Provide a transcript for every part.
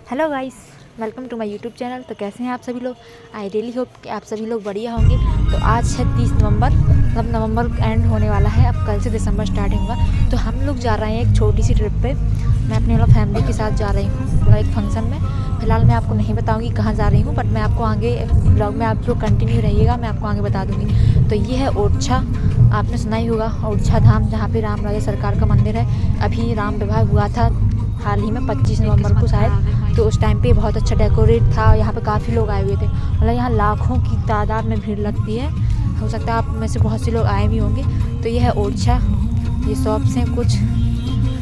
Hello guys, welcome to my YouTube channel. तो कैसे हैं आप सभी लोग? आई रियली होप कि आप सभी लोग बढ़िया होंगे। तो आज है 30 नवंबर, मतलब नवंबर एंड होने वाला है। अब कल से दिसंबर स्टार्टिंग होगा। तो हम लोग जा रहे हैं एक छोटी सी ट्रिप पे। मैं अपने फैमिली के साथ जा रही हूँ थोड़ा एक फंक्शन में। फ़िलहाल मैं आपको नहीं बताऊँगी कहाँ जा रही हूँ, बट मैं आपको आगे ब्लॉग में आप लोग कंटिन्यू रहिएगा, मैं आपको आगे बता दूँगी। तो ये है ओरछा, आपने सुना ही होगा ओरछा धाम, जहाँ पे राम राजा सरकार का मंदिर है। अभी राम विवाह हुआ था हाल ही में 25 नवंबर को शायद। तो उस टाइम पे बहुत अच्छा डेकोरेट था। यहाँ पे काफ़ी लोग आए हुए थे, मतलब यहाँ लाखों की तादाद में भीड़ लगती है। हो सकता है आप में से बहुत से लोग आए भी होंगे। तो ये है ओरछा, ये शॉप्स हैं कुछ।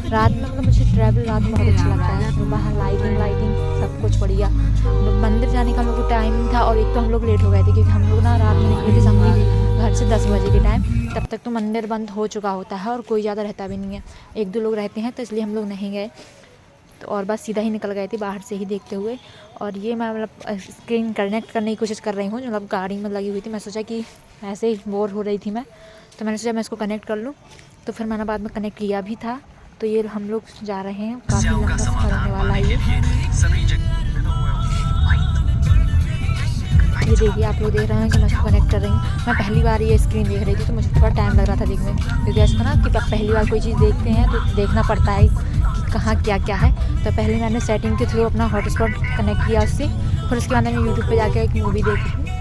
रात में मतलब मुझे ट्रैवल रात में बहुत अच्छा लगता है। बाहर लाइटिंग सब कुछ बढ़िया। मंदिर जाने का हम लोग को टाइम था, और एक तो हम लोग लेट हो गए थे क्योंकि हम लोग ना रात में निकले थे समझी घर से 10 बजे के टाइम। तब तक तो मंदिर बंद हो चुका होता है और कोई ज़्यादा रहता भी नहीं है, 1-2 लोग रहते हैं, तो इसलिए हम लोग नहीं गए। तो और बस सीधा ही निकल गए थे बाहर से ही देखते हुए। और ये मैं मतलब स्क्रीन कनेक्ट करने की कोशिश कर रही हूँ, मतलब गाड़ी में लगी हुई थी। मैं सोचा कि ऐसे ही बोर हो रही थी मैं, तो मैंने सोचा मैं इसको कनेक्ट कर लूँ। तो फिर मैंने बाद में कनेक्ट किया भी था। तो ये हम लोग जा रहे हैं, काफ़ी लंबा सफ़र होने वाला है ये देखिए आप लोग देख रहे हैं कि मैं इसको कनेक्ट कर रही हूँ। मैं पहली बार ये स्क्रीन देख रही थी, तो मुझे थोड़ा टाइम लग रहा था देखने में, क्योंकि ऐसा ना कि पहली बार कोई चीज़ देखते हैं तो देखना पड़ता है कि कहाँ क्या क्या है। तो पहले मैंने सेटिंग के थ्रू अपना हॉटस्पॉट कनेक्ट किया उससे। फिर उसके बाद मैंने यूट्यूब पे जाके एक मूवी देखी थी,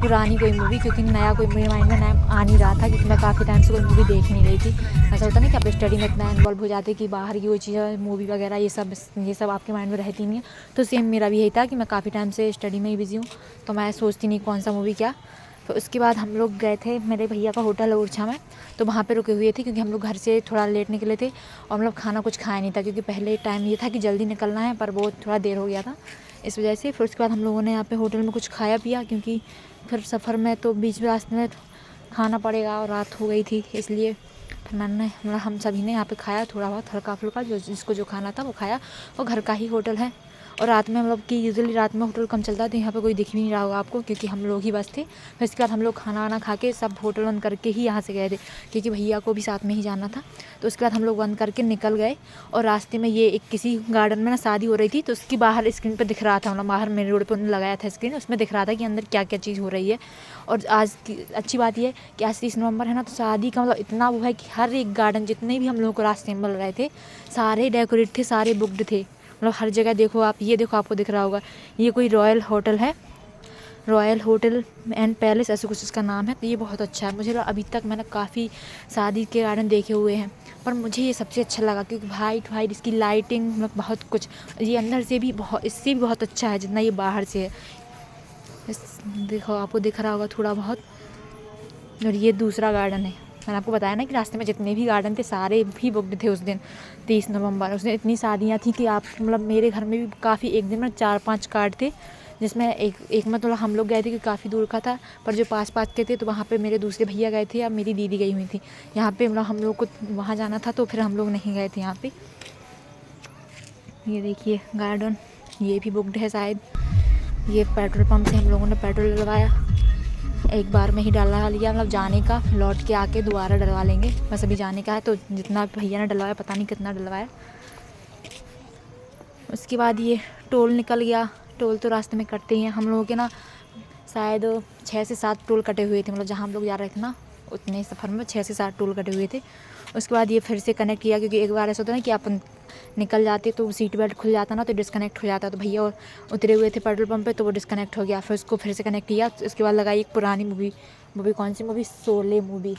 पुरानी कोई मूवी, क्योंकि नया कोई मेरे माइंड में नया आ नहीं रहा था, क्योंकि मैं काफ़ी टाइम से कोई मूवी देख ही नहीं रही थी। ऐसा होता है ना कि आप स्टडी में इतना इन्वॉल्व हो जाते कि बाहर की कोई चीज़ें मूवी वगैरह ये सब आपके माइंड में रहती नहीं है। तो सेम मेरा भी यही था कि मैं काफ़ी टाइम से स्टडी में ही बिज़ी हूँ, तो मैं सोचती नहीं कौन सा मूवी क्या। तो उसके बाद हम लोग गए थे, मेरे भैया का होटल है ओरछा में, तो वहाँ पे रुके हुए थे, क्योंकि हम लोग घर से थोड़ा लेट निकले थे और हम लोग खाना कुछ खाया नहीं था, क्योंकि पहले टाइम ये था कि जल्दी निकलना है, पर वो थोड़ा देर हो गया था इस वजह से। फिर उसके बाद हम लोगों ने यहाँ पे होटल में कुछ खाया पिया, क्योंकि फिर सफ़र में तो बीच रास्ते में खाना पड़ेगा और रात हो गई थी, इसलिए फिर मैंने मतलब हम सभी ने यहाँ पे खाया थोड़ा बहुत हल्का फुल्का, जो जिसको जो खाना था वो खाया। और घर का ही होटल है, और रात में मतलब कि यूजुअली रात में होटल कम चलता है, तो यहाँ पे कोई दिख भी नहीं रहा होगा आपको, क्योंकि हम लोग ही बस थे। फिर इसके बाद हम लोग खाना वाना खा के सब होटल बंद करके ही यहाँ से गए थे, क्योंकि भैया को भी साथ में ही जाना था। तो उसके बाद हम लोग बंद करके निकल गए, और रास्ते में ये एक किसी गार्डन में ना शादी हो रही थी, तो उसकी बाहर स्क्रीन पर दिख रहा था, मतलब बाहर मेन रोड पर उन्होंने लगाया था स्क्रीन, उसमें दिख रहा था कि अंदर क्या क्या चीज़ हो रही है। और आज की अच्छी बात यह है कि आज 30 नवंबर है ना, तो शादी का मतलब इतना वो है कि हर एक गार्डन जितने भी हम लोगों को रास्ते में मिल रहे थे सारे डेकोरेट थे, सारे बुकड थे, मतलब हर जगह देखो आप, ये देखो आपको दिख रहा होगा, ये कोई रॉयल होटल है, रॉयल होटल एंड पैलेस ऐसे कुछ इसका नाम है। तो ये बहुत अच्छा है। मुझे अभी तक मैंने काफ़ी शादी के गार्डन देखे हुए हैं, पर मुझे ये सबसे अच्छा लगा, क्योंकि वाइट इसकी लाइटिंग, मतलब बहुत कुछ, ये अंदर से भी बहुत, इससे भी बहुत अच्छा है जितना ये बाहर से है। देखो आपको दिख रहा होगा थोड़ा बहुत। और ये दूसरा गार्डन है, मैंने आपको बताया ना कि रास्ते में जितने भी गार्डन थे सारे भी बुकड थे उस दिन 30 नवंबर। उस दिन इतनी शादियाँ थी कि आप मतलब मेरे घर में भी काफ़ी, एक दिन में 4-5 कार्ड थे, जिसमें एक में तो हम लोग गए थे कि काफ़ी दूर का था, पर जो पास के थे तो वहाँ पे मेरे दूसरे भैया गए थे, या मेरी दीदी गई हुई थी। यहाँ पे मतलब हम लोग को वहाँ जाना था, तो फिर हम लोग नहीं गए थे यहाँ पे। ये देखिए गार्डन, ये भी बुकड है शायद। ये पेट्रोल पंप से हम लोगों ने पेट्रोल डलवाया, एक बार में ही डलवा लिया, मतलब जाने का, लौट के आके दोबारा डलवा लेंगे, बस अभी जाने का है, तो जितना भैया ने डलवाया पता नहीं कितना डलवाया। उसके बाद ये टोल निकल गया। टोल तो रास्ते में कटते ही हैं हम लोगों के ना, शायद 6 से 7 टोल कटे हुए थे, मतलब जहाँ हम लोग जा रहे थे ना उतने सफ़र में 6 से 7 टोल कटे हुए थे। उसके बाद ये फिर से कनेक्ट किया, क्योंकि एक बार ऐसा होता है ना कि अपन निकल जाते तो सीट बेल्ट खुल जाता ना, तो डिस्कनेक्ट हो जाता। तो भैया उतरे हुए थे पेट्रोल पंप पे, तो वो डिस्कनेक्ट हो गया। फिर उसको फिर से कनेक्ट किया, तो उसके बाद लगाई एक पुरानी मूवी कौन सी मूवी, शोले मूवी,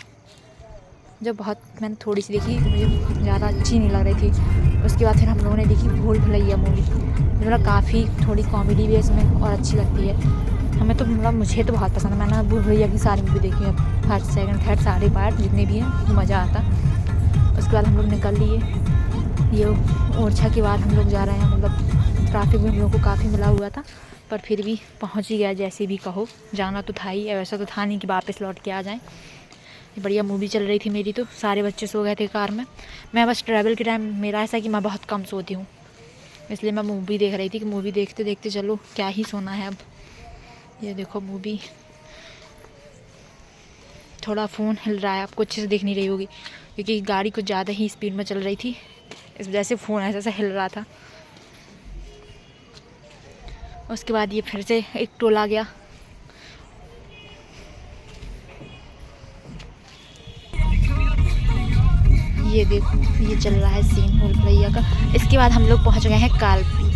जो बहुत मैंने थोड़ी सी देखी, मुझे ज़्यादा अच्छी नहीं लग रही थी। उसके बाद फिर हम लोगों ने देखी भूल भुलैया मूवी, मतलब काफ़ी थोड़ी कॉमेडी भी है इसमें और अच्छी लगती है हमें, तो मतलब मुझे तो बहुत पसंद है। मैंने भूल भुलैया की सारी मूवी देखी है, फर्स्ट सेकंड थर्ड सारे पार्ट जितने भी हैं, मज़ा आता। उसके बाद हम लोग निकल लिए। ये ओरछा के बाद हम लोग जा रहे हैं, मतलब ट्रैफिक भी हम लोग को काफ़ी मिला हुआ था, पर फिर भी पहुंच ही गया, जैसे भी कहो जाना तो था ही, वैसा तो था नहीं कि वापस लौट के आ जाएं। बढ़िया मूवी चल रही थी मेरी, तो सारे बच्चे सो गए थे कार में। मैं बस ट्रैवल के टाइम मेरा ऐसा कि मैं बहुत कम सोती हूँ, इसलिए मैं मूवी देख रही थी कि मूवी देखते देखते चलो क्या ही सोना है अब। ये देखो मूवी, थोड़ा फ़ोन हिल रहा है, आपको अच्छे से दिख नहीं रही होगी क्योंकि गाड़ी कुछ ज़्यादा ही स्पीड में चल रही थी, इस वजह से फ़ोन ऐसा हिल रहा था। उसके बाद ये फिर से एक टोल आ गया। ये देखो ये चल रहा है सीन भूल भुलैया का। इसके बाद हम लोग पहुंच गए हैं कालपी।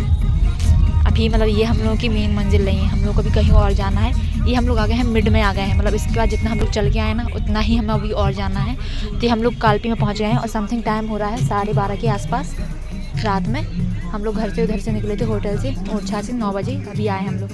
अभी मतलब ये हम लोगों की मेन मंजिल नहीं है, हम लोग को भी कहीं और जाना है। ये हम लोग आ गए हैं मिड में आ गए हैं, मतलब इसके बाद जितना हम लोग चल के आए ना उतना ही हमें अभी और जाना है। तो ये हम लोग कालपी में पहुंच गए हैं और समथिंग टाइम हो रहा है 12:30 के आसपास रात में। हम लोग घर से उधर से निकले थे होटल से ओरछा से 9 बजे, अभी आए हम लोग।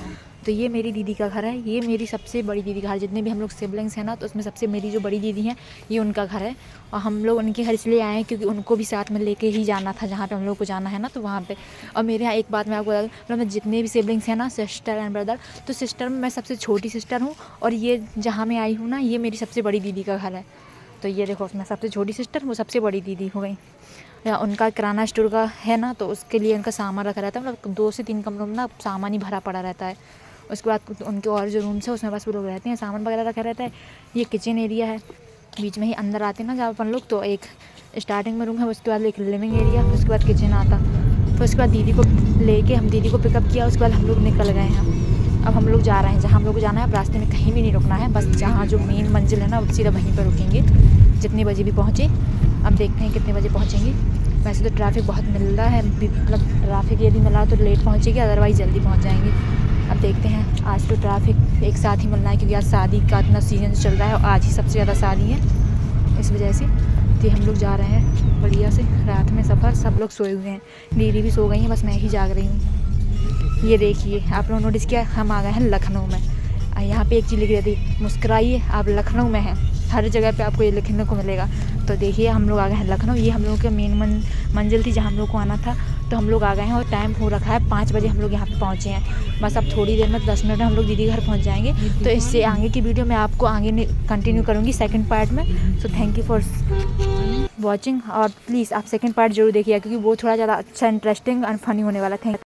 तो ये मेरी दीदी का घर है, ये मेरी सबसे बड़ी दीदी का घर। जितने भी हम लोग सिबलिंग्स हैं ना तो उसमें सबसे मेरी जो बड़ी दीदी हैं ये उनका घर है। और हम लोग उनके घर इसलिए आए हैं क्योंकि उनको भी साथ में लेके ही जाना था जहाँ पे हम लोग को जाना है ना, तो वहाँ पे। और मेरे यहाँ एक बात मैं आपको बता दूँ, मतलब मैं जितने भी सिबलिंग्स हैं ना सिस्टर एंड ब्रदर, तो सिस्टर में मैं सबसे छोटी सिस्टर हूँ और ये जहाँ मैं आई हूँ ना ये मेरी सबसे बड़ी दीदी का घर है। तो ये देखो मैं सबसे छोटी सिस्टर, वो सबसे बड़ी दीदी हो गई। या उनका किराना स्टोर का है ना, तो उसके लिए उनका सामान रखा रहता है, मतलब 2 से 3 कमरों में ना सामान ही भरा पड़ा रहता है। उसके बाद उनके और जो रूम्स है उसमें बस वो लोग रहते हैं, सामान वगैरह रखा रहता है। ये किचन एरिया है, बीच में ही अंदर आते हैं ना जब अपन लोग, तो एक स्टार्टिंग में रूम है, उसके बाद एक लिविंग एरिया, उसके बाद किचन आता। तो उसके बाद दीदी को लेके हम दीदी को पिकअप किया, उसके बाद हम लोग निकल गए हैं। अब हम लोग जा रहे हैं जहाँ हम लोग को जाना है। अब रास्ते में कहीं भी नहीं रुकना है, बस जहाँ जो मेन मंजिल है ना सीधा वहीं पर रुकेंगे, जितने बजे भी पहुँचे। अब देखते हैं कितने बजे पहुँचेंगे। वैसे तो ट्रैफिक बहुत मिल रहा है, मतलब ट्रैफिक यदि मिला तो लेट पहुँचेगी, अदरवाइज़ जल्दी पहुँच जाएंगे। अब देखते हैं, आज तो ट्रैफिक एक साथ ही मिल रहा है क्योंकि आज शादी का इतना सीजन चल रहा है और आज ही सबसे ज़्यादा शादी है, इस वजह से। तो हम लोग जा रहे हैं बढ़िया से रात में सफ़र। सब लोग सोए हुए हैं, दीदी भी सो गई हैं, बस मैं ही जाग रही हूँ। ये देखिए आप लोगों ने नोटिस किया, हम आ गए हैं लखनऊ में। यहाँ पे एक चीज़ लिख रही थी, मुस्कुराइए आप लखनऊ में हैं। हर जगह पे आपको ये लिखने को मिलेगा। तो देखिए हम लोग आ गए हैं लखनऊ। ये हम लोगों के मेन मंजिल थी जहाँ हम लोग को आना था, तो हम लोग आ गए हैं और टाइम हो रखा है 5 बजे हम लोग यहाँ पे पहुँचे हैं। बस अब थोड़ी देर में 10 मिनट में हम लोग दीदी घर पहुँच जाएंगे। तो इससे आगे की वीडियो मैं आपको आगे कंटिन्यू करूँगी सेकंड पार्ट में। So thank you for watching, और प्लीज़ आप सेकंड पार्ट जरूर देखिए क्योंकि वो थोड़ा ज़्यादा अच्छा इंटरेस्टिंग एंड फनी होने वाला। थैंक